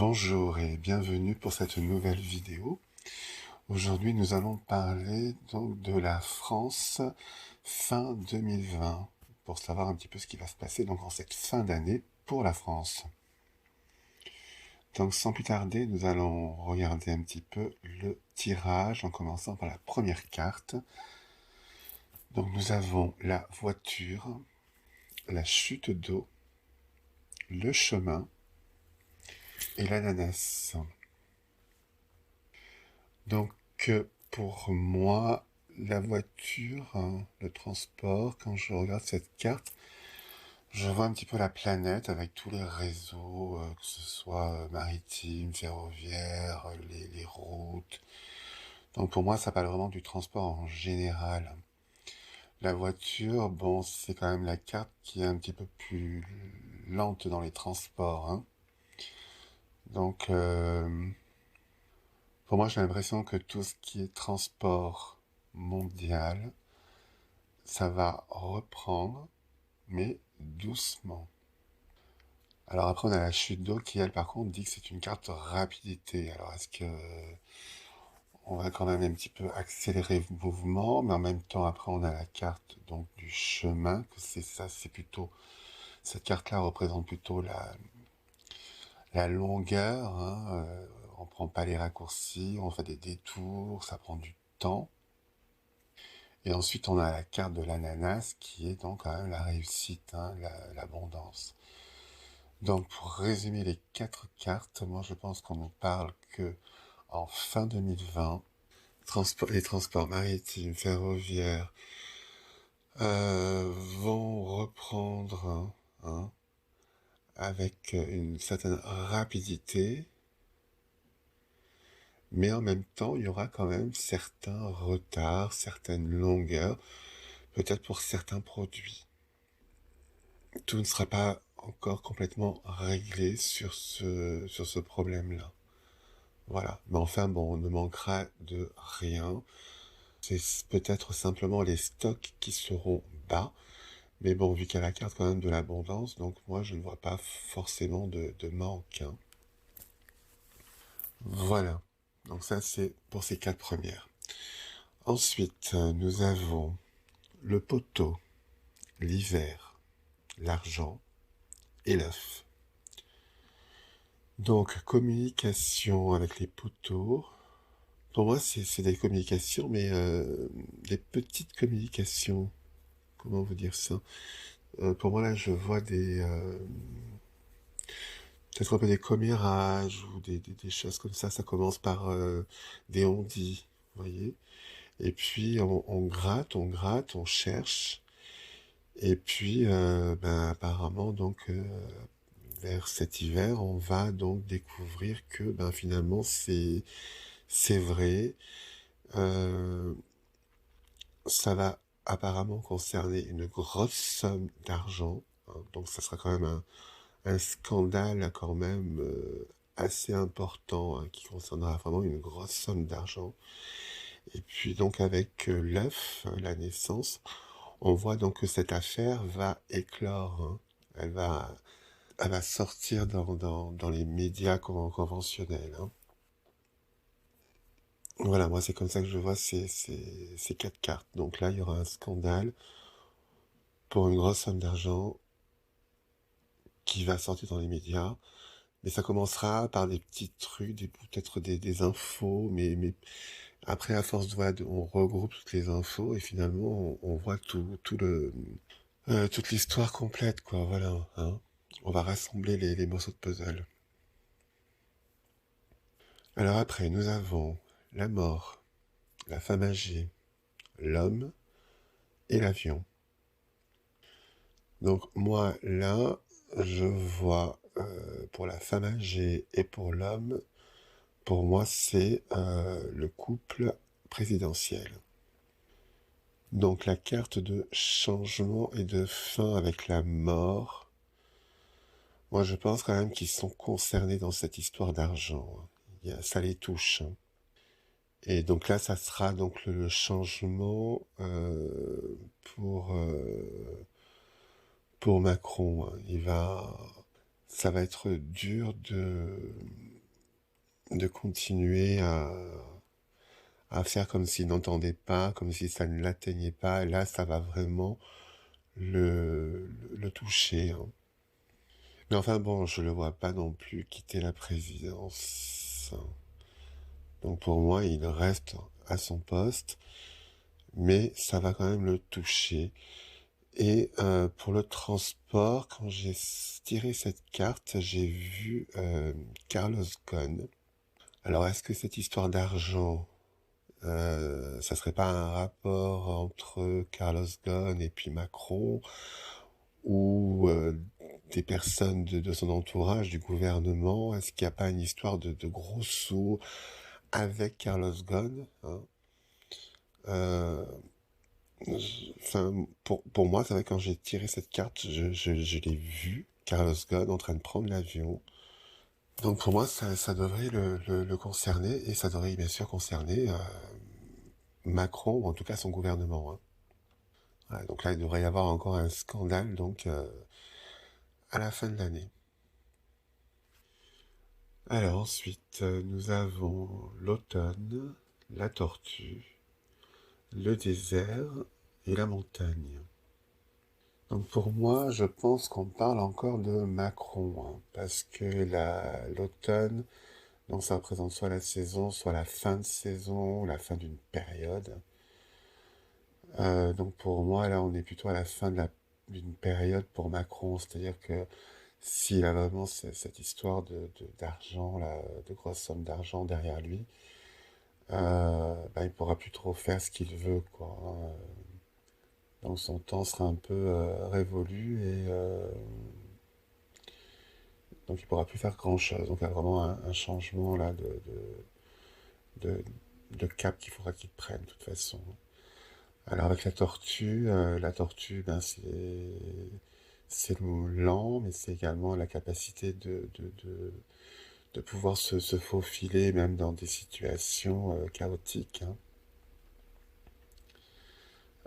Bonjour et bienvenue pour cette nouvelle vidéo. Aujourd'hui, nous allons parler donc de la France fin 2020 pour savoir un petit peu ce qui va se passer donc en cette fin d'année pour la France. Donc sans plus tarder, nous allons regarder un petit peu le tirage en commençant par la première carte. Donc nous avons la voiture, la chute d'eau, le chemin et l'ananas. Donc, pour moi, la voiture, hein, le transport, quand je regarde cette carte, je vois un petit peu la planète avec tous les réseaux, que ce soit maritime, ferroviaire, les routes. Donc pour moi, ça parle vraiment du transport en général. La voiture, bon, c'est quand même la carte qui est un petit peu plus lente dans les transports, hein. Donc, pour moi, j'ai l'impression que tout ce qui est transport mondial, ça va reprendre, mais doucement. Alors après, on a la chute d'eau qui, elle, par contre, dit que c'est une carte rapidité. Alors est-ce que on va quand même un petit peu accélérer le mouvement, mais en même temps, après, on a la carte donc du chemin, que c'est ça, c'est plutôt cette carte-là représente plutôt la longueur, hein, on prend pas les raccourcis, on fait des détours, ça prend du temps. Et ensuite, on a la carte de l'ananas qui est donc quand même la réussite, hein, l'abondance. Donc, pour résumer les 4 cartes, moi je pense qu'on ne parle que en fin 2020, les transports maritimes, ferroviaires vont reprendre, hein, avec une certaine rapidité, mais en même temps, il y aura quand même certains retards, certaines longueurs, peut-être pour certains produits. Tout ne sera pas encore complètement réglé sur ce problème-là. Voilà. Mais enfin, bon, on ne manquera de rien. C'est peut-être simplement les stocks qui seront bas. Mais bon, vu qu'il y a la carte quand même de l'abondance, donc moi, je ne vois pas forcément de manque, hein. Voilà. Donc ça, c'est pour ces 4 premières. Ensuite, nous avons le poteau, l'hiver, l'argent et l'œuf. Donc, communication avec les poteaux. Pour moi, c'est des communications, mais des petites communications. Comment vous dire ça? Pour moi, là, je vois peut-être un peu des commérages ou des choses comme ça. Ça commence par des on-dit, vous voyez? Et puis, on gratte, on cherche. Et puis, apparemment, donc, vers cet hiver, on va donc découvrir que, finalement, c'est vrai. Euh, Ça va apparemment concerner une grosse somme d'argent, hein. Donc ça sera quand même un scandale quand même assez important, hein, qui concernera vraiment une grosse somme d'argent. Et puis donc avec l'œuf, la naissance, on voit donc que cette affaire va éclore, hein. Elle va, elle va sortir dans les médias conventionnels, hein. Voilà, moi c'est comme ça que je vois ces 4 cartes. Donc là, il y aura un scandale pour une grosse somme d'argent qui va sortir dans les médias, mais ça commencera par des petits trucs, peut-être des infos, mais après à force on regroupe toutes les infos et finalement on voit toute l'histoire complète, quoi. Voilà, hein. On va rassembler les morceaux de puzzle. Alors après, nous avons la mort, la femme âgée, l'homme et l'avion. Donc moi là, je vois pour la femme âgée et pour l'homme. Pour moi, c'est le couple présidentiel. Donc la carte de changement et de fin avec la mort, moi je pense quand même qu'ils sont concernés dans cette histoire d'argent, hein. Ça les touche, hein. Et donc là, ça sera donc le changement pour Macron, hein. Ça va être dur de continuer à faire comme s'il n'entendait pas, comme si ça ne l'atteignait pas. Et là, ça va vraiment le toucher, hein. Mais enfin bon, je le vois pas non plus quitter la présidence. Donc pour moi, il reste à son poste, mais ça va quand même le toucher. Et pour le transport, quand j'ai tiré cette carte, j'ai vu Carlos Ghosn. Alors est-ce que cette histoire d'argent, ça serait pas un rapport entre Carlos Ghosn et puis Macron, ou des personnes de son entourage, du gouvernement? Est-ce qu'il n'y a pas une histoire de gros sous avec Carlos Ghosn, hein? Euh, Enfin, pour moi, c'est vrai, quand j'ai tiré cette carte, je l'ai vu, Carlos Ghosn, en train de prendre l'avion. Donc pour moi, ça devrait le concerner, et ça devrait bien sûr concerner Macron, ou en tout cas son gouvernement, hein. Ouais, donc là, il devrait y avoir encore un scandale donc à la fin de l'année. Alors ensuite, nous avons l'automne, la tortue, le désert et la montagne. Donc pour moi, je pense qu'on parle encore de Macron, hein, parce que l'automne, donc ça représente soit la saison, soit la fin de saison, la fin d'une période. Donc pour moi, là, on est plutôt à la fin d'une période pour Macron, c'est-à-dire que s'il a vraiment cette histoire d'argent, là, de grosses sommes d'argent derrière lui, bah, il pourra plus trop faire ce qu'il veut, quoi, hein. Donc son temps sera un peu révolu, et donc il pourra plus faire grand-chose. Donc il y a vraiment un changement là de, de cap qu'il faudra qu'il prenne de toute façon. Alors avec la tortue, ben c'est lent, mais c'est également la capacité de pouvoir se faufiler même dans des situations chaotiques, hein.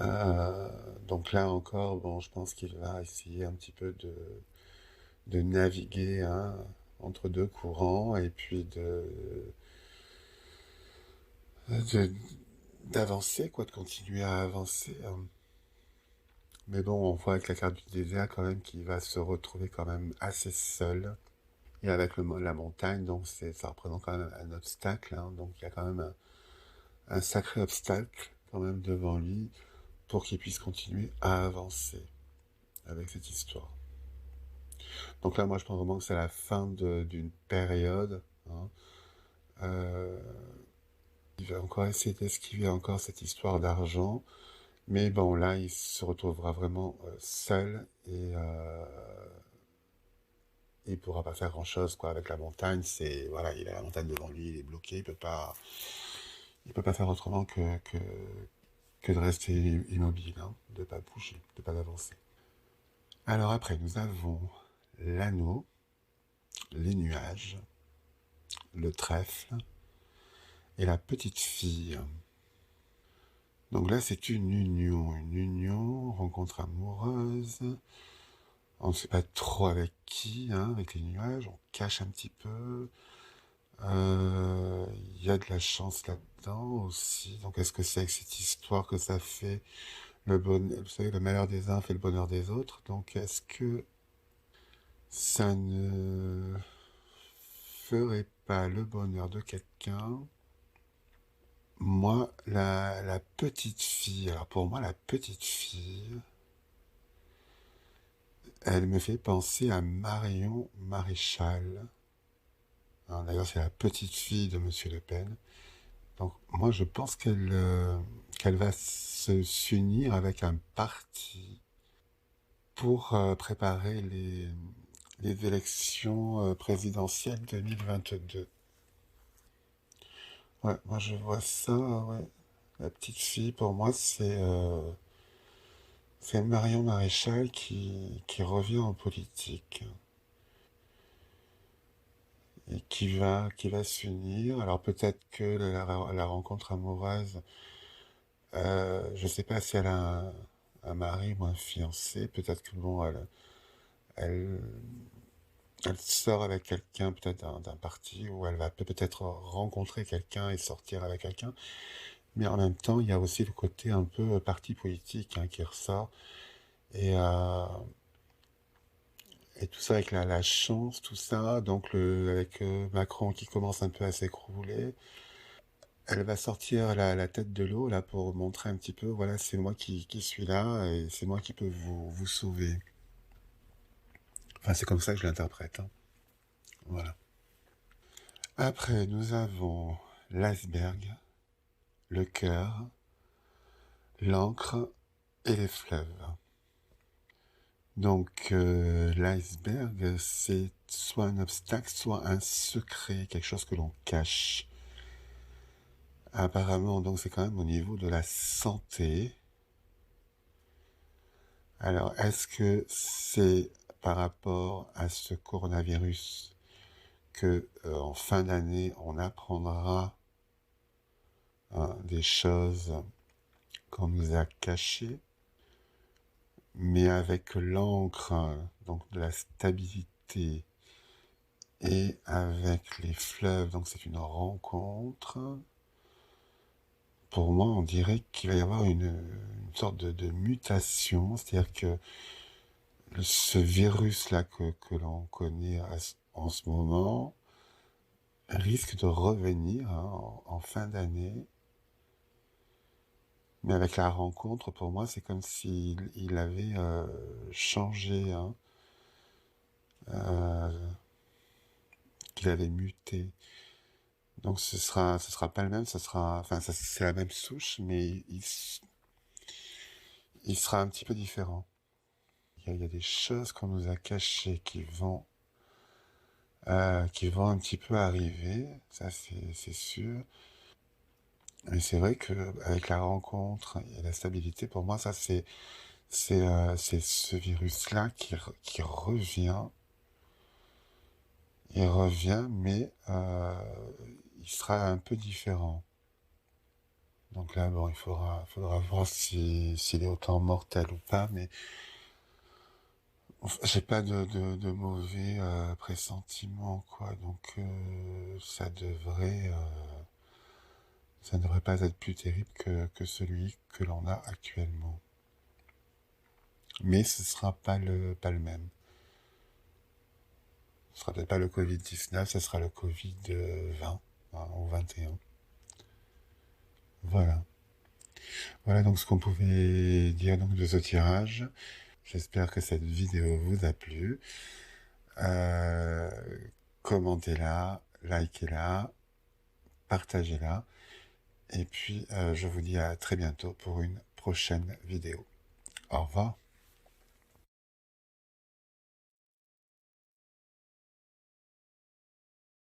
Euh, donc là encore, bon, je pense qu'il va essayer un petit peu de naviguer, hein, entre deux courants, et puis de- d'avancer, quoi, de continuer à avancer, hein. Mais bon, on voit avec la carte du désert quand même qu'il va se retrouver quand même assez seul. Et avec la montagne, donc ça représente quand même un obstacle, hein. Donc il y a quand même un sacré obstacle quand même devant lui pour qu'il puisse continuer à avancer avec cette histoire. Donc là, moi, je pense vraiment que c'est la fin d'une période, hein. Euh, il va encore essayer d'esquiver encore cette histoire d'argent, mais bon, là, il se retrouvera vraiment seul, et il pourra pas faire grand-chose, quoi. Avec la montagne, c'est voilà, il a la montagne devant lui, il est bloqué, il peut pas faire autrement que de rester immobile, hein, de pas bouger, de pas avancer. Alors après, nous avons l'anneau, les nuages, le trèfle et la petite fille. Donc là, c'est une union, rencontre amoureuse. On ne sait pas trop avec qui, hein, avec les nuages, on cache un petit peu. Il y a de la chance là-dedans aussi. Donc est-ce que c'est avec cette histoire que ça fait vous savez, le malheur des uns fait le bonheur des autres. Donc est-ce que ça ne ferait pas le bonheur de quelqu'un? Moi, la petite fille, alors pour moi, la petite fille, elle me fait penser à Marion Maréchal, hein. D'ailleurs, c'est la petite fille de Monsieur Le Pen. Donc, moi, je pense qu'elle va s'unir avec un parti pour préparer les élections présidentielles 2022. Ouais, moi, je vois ça, ouais. La petite fille, pour moi, c'est Marion Maréchal qui revient en politique et qui va s'unir. Alors peut-être que la rencontre amoureuse, je sais pas si elle a un mari ou un fiancé. Peut-être que bon, elle, elle sort avec quelqu'un peut-être d'un parti, ou elle va peut-être rencontrer quelqu'un et sortir avec quelqu'un. Mais en même temps, il y a aussi le côté un peu parti politique hein, qui ressort. Et, euh, et tout ça avec la chance, tout ça, donc avec Macron qui commence un peu à s'écrouler. Elle va sortir la tête de l'eau là pour montrer un petit peu, voilà, c'est moi qui suis là et c'est moi qui peux vous sauver. Enfin, c'est comme ça que je l'interprète, hein. Voilà. Après, nous avons l'iceberg, le cœur, l'encre et les fleuves. Donc, l'iceberg, c'est soit un obstacle, soit un secret, quelque chose que l'on cache. Apparemment, donc, c'est quand même au niveau de la santé. Alors, est-ce que c'est par rapport à ce coronavirus que, en fin d'année, on apprendra hein, des choses qu'on nous a cachées, mais avec l'encre, hein, donc de la stabilité, et avec les fleuves, donc c'est une rencontre. Pour moi, on dirait qu'il va y avoir une sorte de mutation, c'est-à-dire que ce virus-là que l'on connaît en ce moment risque de revenir hein, en fin d'année. Mais avec la rencontre, pour moi, c'est comme s'il il avait changé, hein, euh, qu'il avait muté. Donc ce sera pas le même, ce sera, enfin, c'est la même souche, mais il sera un petit peu différent. Il y a des choses qu'on nous a cachées qui vont un petit peu arriver, ça c'est sûr. Mais c'est vrai que avec la rencontre et la stabilité, pour moi, ça c'est ce virus-là qui revient. Il revient, mais il sera un peu différent. Donc là, bon, faudra voir s'il est autant mortel ou pas, mais j'ai pas de mauvais pressentiments, quoi. Donc ça ne devrait pas être plus terrible que celui que l'on a actuellement. Mais ce sera pas le même. Ce sera peut-être pas le Covid-19, ce sera le Covid-20 hein, ou 21. Voilà. Voilà donc ce qu'on pouvait dire donc de ce tirage. J'espère que cette vidéo vous a plu. Euh, Commentez-la, likez-la, partagez-la. Et puis, je vous dis à très bientôt pour une prochaine vidéo. Au revoir.